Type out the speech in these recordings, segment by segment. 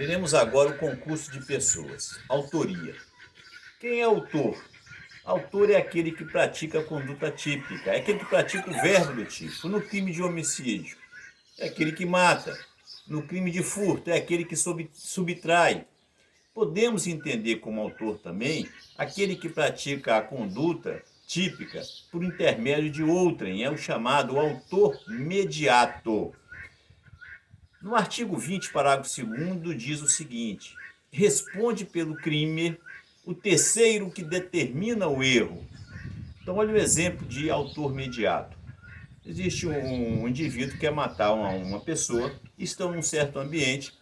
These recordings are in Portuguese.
Veremos agora o concurso de pessoas. Autoria. Quem é autor? Autor é aquele que pratica a conduta típica, é aquele que pratica o verbo do tipo. No crime de homicídio, é aquele que mata. No crime de furto, é aquele que subtrai. Podemos entender como autor também aquele que pratica a conduta típica por intermédio de outrem, é o chamado autor mediato. No artigo 20, parágrafo 2º, diz o seguinte: responde pelo crime o terceiro que determina o erro. Então, olha o exemplo de autor mediato. Existe um indivíduo que quer matar uma pessoa, estão num certo ambiente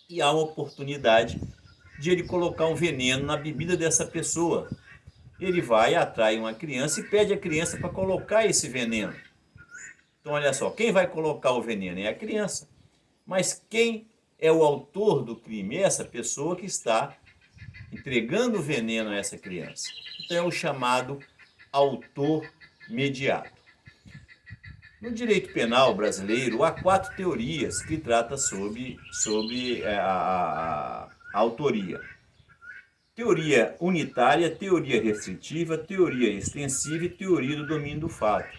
e há uma oportunidade de ele colocar um veneno na bebida dessa pessoa. Ele vai, atrai uma criança e pede à criança para colocar esse veneno. Então, olha só, quem vai colocar o veneno é a criança. Mas quem é o autor do crime? É essa pessoa que está entregando o veneno a essa criança. Então é o chamado autor mediato. No direito penal brasileiro, há 4 teorias que tratam sobre a autoria. Teoria unitária, teoria restritiva, teoria extensiva e teoria do domínio do fato.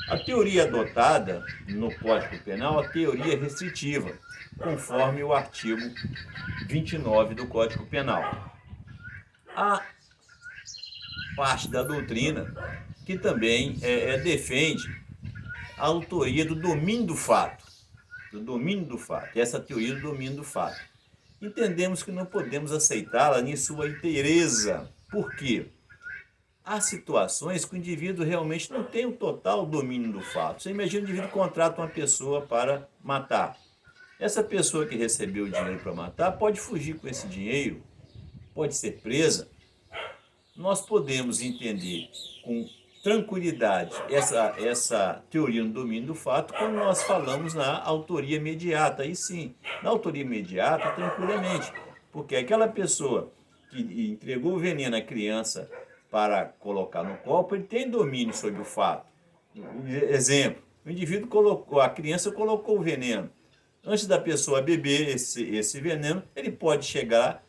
A teoria adotada no Código Penal é a teoria restritiva, conforme o artigo 29 do Código Penal. Há parte da doutrina que também defende a autoria do domínio do fato. Essa teoria do domínio do fato. Entendemos que não podemos aceitá-la em sua inteireza. Por quê? Há situações que o indivíduo realmente não tem o total domínio do fato. Você imagina o indivíduo contrata uma pessoa para matar. Essa pessoa que recebeu o dinheiro para matar pode fugir com esse dinheiro, pode ser presa. Nós podemos entender com tranquilidade essa teoria no domínio do fato quando nós falamos na autoria imediata. Aí sim, na autoria imediata, tranquilamente, porque aquela pessoa que entregou o veneno à criança para colocar no copo, ele tem domínio sobre o fato. Exemplo, o indivíduo colocou, a criança colocou o veneno. Antes da pessoa beber esse veneno, ele pode chegar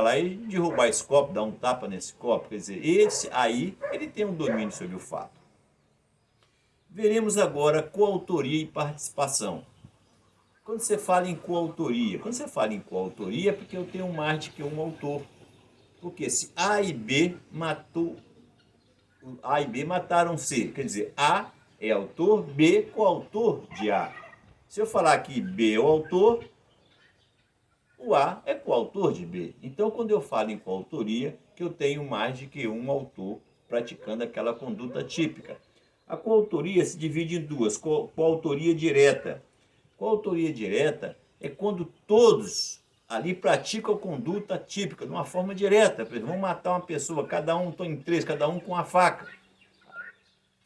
lá e derrubar esse copo, dar um tapa nesse copo. Quer dizer, esse aí, ele tem um domínio sobre o fato. Veremos agora coautoria e participação. Quando você fala em coautoria, é porque eu tenho mais de que um autor. Porque se A e B mataram C, quer dizer, A é autor, B coautor de A. Se eu falar que B é o autor, o A é coautor de B. Então, quando eu falo em coautoria, que eu tenho mais de que um autor praticando aquela conduta típica. A coautoria se divide em duas: coautoria direta. Coautoria direta é quando todos ali praticam a conduta típica, de uma forma direta. Por exemplo, vão matar uma pessoa, cada um em 3, cada um com a faca.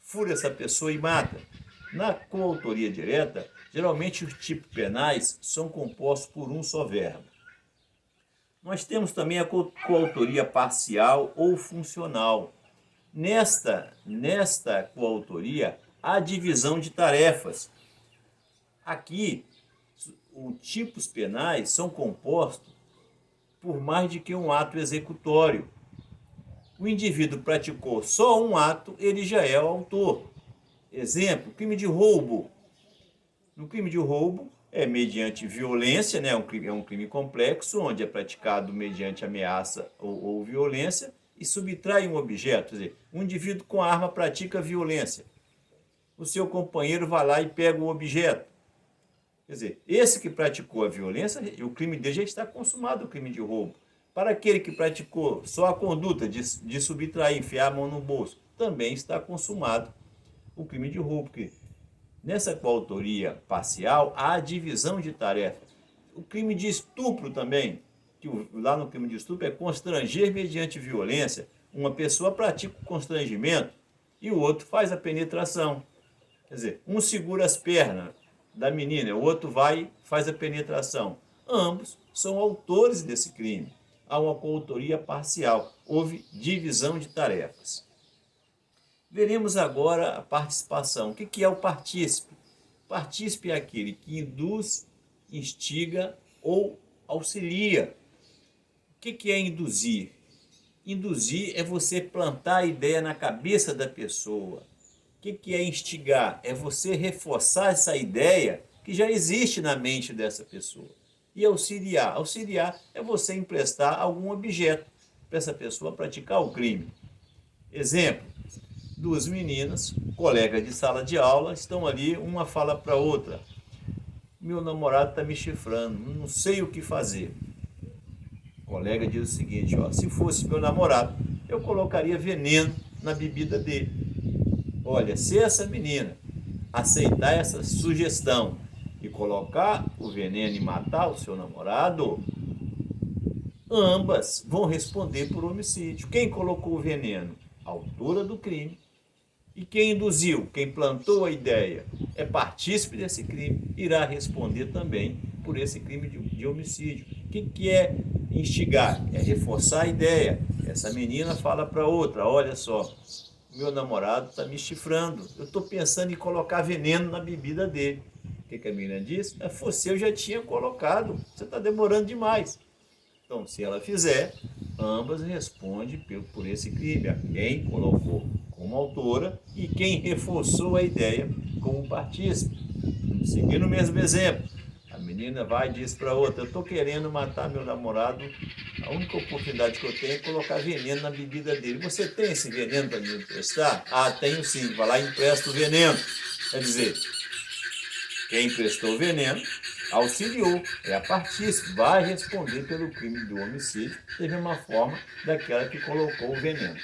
Fura essa pessoa e mata. Na coautoria direta, geralmente os tipos penais são compostos por um só verbo. Nós temos também a coautoria parcial ou funcional. Nesta coautoria, há divisão de tarefas. Aqui, os tipos penais são compostos por mais de que um ato executório. O indivíduo praticou só um ato, ele já é o autor. Exemplo, crime de roubo. No crime de roubo, é mediante violência, né? É um crime complexo, onde é praticado mediante ameaça ou violência e subtrai um objeto. Quer dizer, um indivíduo com arma pratica violência. O seu companheiro vai lá e pega o objeto. Quer dizer, esse que praticou a violência, o crime dele já está consumado, o crime de roubo. Para aquele que praticou só a conduta de subtrair, enfiar a mão no bolso, também está consumado o crime de roubo. Porque nessa coautoria parcial, há a divisão de tarefas. O crime de estupro também, que lá no crime de estupro é constranger mediante violência. Uma pessoa pratica o constrangimento e o outro faz a penetração. Quer dizer, um segura as pernas da menina, o outro vai e faz a penetração. Ambos são autores desse crime. Há uma coautoria parcial, houve divisão de tarefas. Veremos agora a participação. O que é o partícipe? Partícipe é aquele que induz, instiga ou auxilia. O que é induzir? Induzir é você plantar a ideia na cabeça da pessoa. O que é instigar? É você reforçar essa ideia que já existe na mente dessa pessoa. E auxiliar? Auxiliar é você emprestar algum objeto para essa pessoa praticar o crime. Exemplo, duas meninas, colegas de sala de aula, estão ali, uma fala para a outra: meu namorado está me chifrando, não sei o que fazer. O colega diz o seguinte: ó, se fosse meu namorado, eu colocaria veneno na bebida dele. Olha, se essa menina aceitar essa sugestão e colocar o veneno e matar o seu namorado, ambas vão responder por homicídio. Quem colocou o veneno? A autora do crime. E quem induziu, quem plantou a ideia, é partícipe desse crime, irá responder também por esse crime de homicídio. O que é instigar? É reforçar a ideia. Essa menina fala para outra: olha só, meu namorado está me chifrando, eu estou pensando em colocar veneno na bebida dele. O que a menina diz? Você eu já tinha colocado, você está demorando demais. Então, se ela fizer, ambas respondem por esse crime. Quem colocou como autora e quem reforçou a ideia como partícipe. Seguindo o mesmo exemplo, a menina vai e diz para a outra: eu estou querendo matar meu namorado, a única oportunidade que eu tenho é colocar veneno na bebida dele. Você tem esse veneno para me emprestar? Ah, tenho sim. Vai lá e empresta o veneno. Quer dizer, quem emprestou o veneno auxiliou, é a partícipe, vai responder pelo crime do homicídio da mesma forma daquela que colocou o veneno.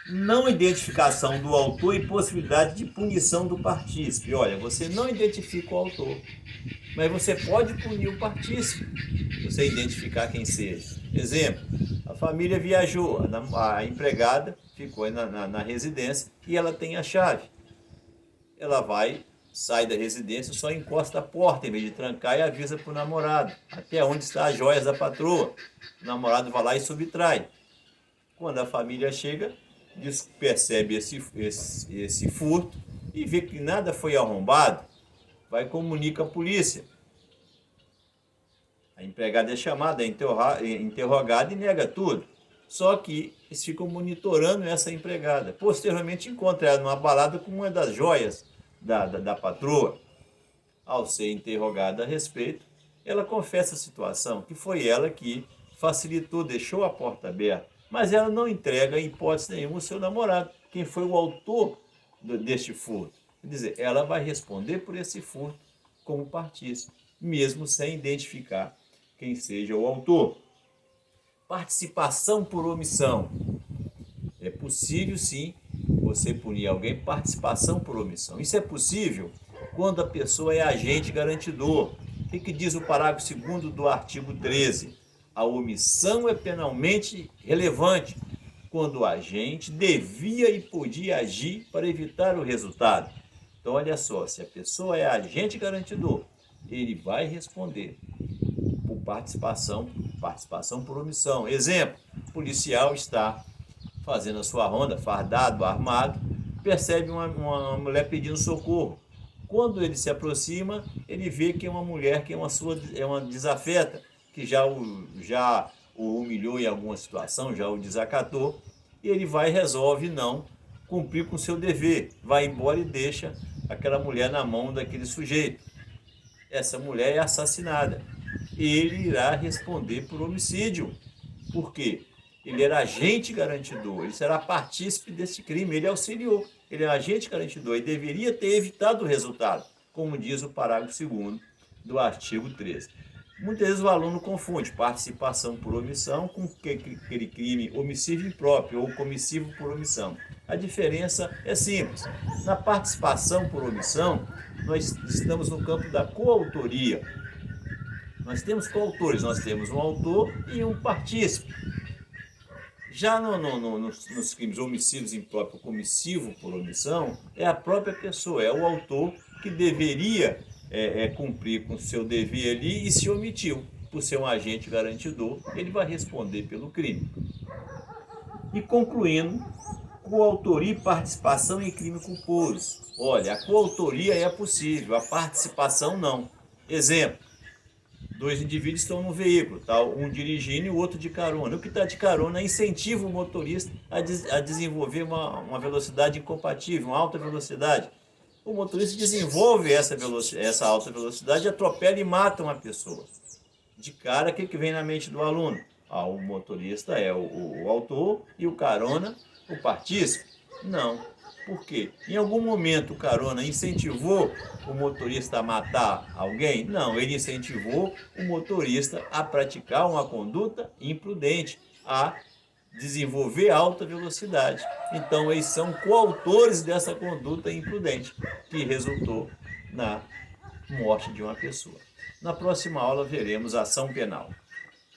Não identificação do autor e possibilidade de punição do partícipe. Olha, você não identifica o autor, mas você pode punir o partícipe, você identificar quem seja. Exemplo, a família viajou, a empregada ficou na residência e ela tem a chave. Ela sai da residência, só encosta a porta em vez de trancar e avisa para o namorado até onde está as joias da patroa. O namorado vai lá e subtrai. Quando a família chega, percebe esse furto e vê que nada foi arrombado, vai e comunica à polícia. A empregada é chamada, é interrogada e nega tudo. Só que eles ficam monitorando essa empregada. Posteriormente encontra ela numa balada com uma das joias da patroa. Ao ser interrogada a respeito, ela confessa a situação, que foi ela que facilitou, deixou a porta aberta. Mas ela não entrega, em hipótese nenhuma, o seu namorado, quem foi o autor deste furto. Quer dizer, ela vai responder por esse furto como partícipe, mesmo sem identificar quem seja o autor. Participação por omissão. É possível, sim, você punir alguém por participação por omissão. Isso é possível quando a pessoa é agente garantidor. O que diz o parágrafo 2º do artigo 13? A omissão é penalmente relevante quando o agente devia e podia agir para evitar o resultado. Então, olha só, se a pessoa é agente garantidor, ele vai responder por participação por omissão. Exemplo, o policial está fazendo a sua ronda, fardado, armado, percebe uma mulher pedindo socorro. Quando ele se aproxima, ele vê que é uma mulher que é uma desafeta, que já o humilhou em alguma situação, já o desacatou, e ele vai e resolve não cumprir com o seu dever, vai embora e deixa aquela mulher na mão daquele sujeito. Essa mulher é assassinada. Ele irá responder por homicídio. Por quê? Ele era agente garantidor, ele será partícipe desse crime, ele auxiliou, ele é agente garantidor e deveria ter evitado o resultado, como diz o parágrafo 2º do artigo 13. Muitas vezes o aluno confunde participação por omissão com aquele crime omissivo impróprio ou comissivo por omissão. A diferença é simples. Na participação por omissão, nós estamos no campo da coautoria. Nós temos coautores, nós temos um autor e um partícipe. Já nos crimes homicídios impróprio, comissivo por omissão, é a própria pessoa, é o autor que deveria cumprir com o seu dever ali e se omitiu. Por ser um agente garantidor, ele vai responder pelo crime. E concluindo, coautoria e participação em crime culposo. Olha, a coautoria é possível, a participação não. Exemplo, Dois indivíduos estão no veículo, tá? Um dirigindo e o outro de carona. O que está de carona incentiva o motorista a desenvolver uma velocidade incompatível, uma alta velocidade. O motorista desenvolve essa alta velocidade, atropela e mata uma pessoa. De cara, o que vem na mente do aluno? O motorista é o autor e o carona o partícipe? Não. Por quê? Em algum momento o carona incentivou o motorista a matar alguém? Não, ele incentivou o motorista a praticar uma conduta imprudente, a desenvolver alta velocidade. Então eles são coautores dessa conduta imprudente, que resultou na morte de uma pessoa. Na próxima aula veremos ação penal.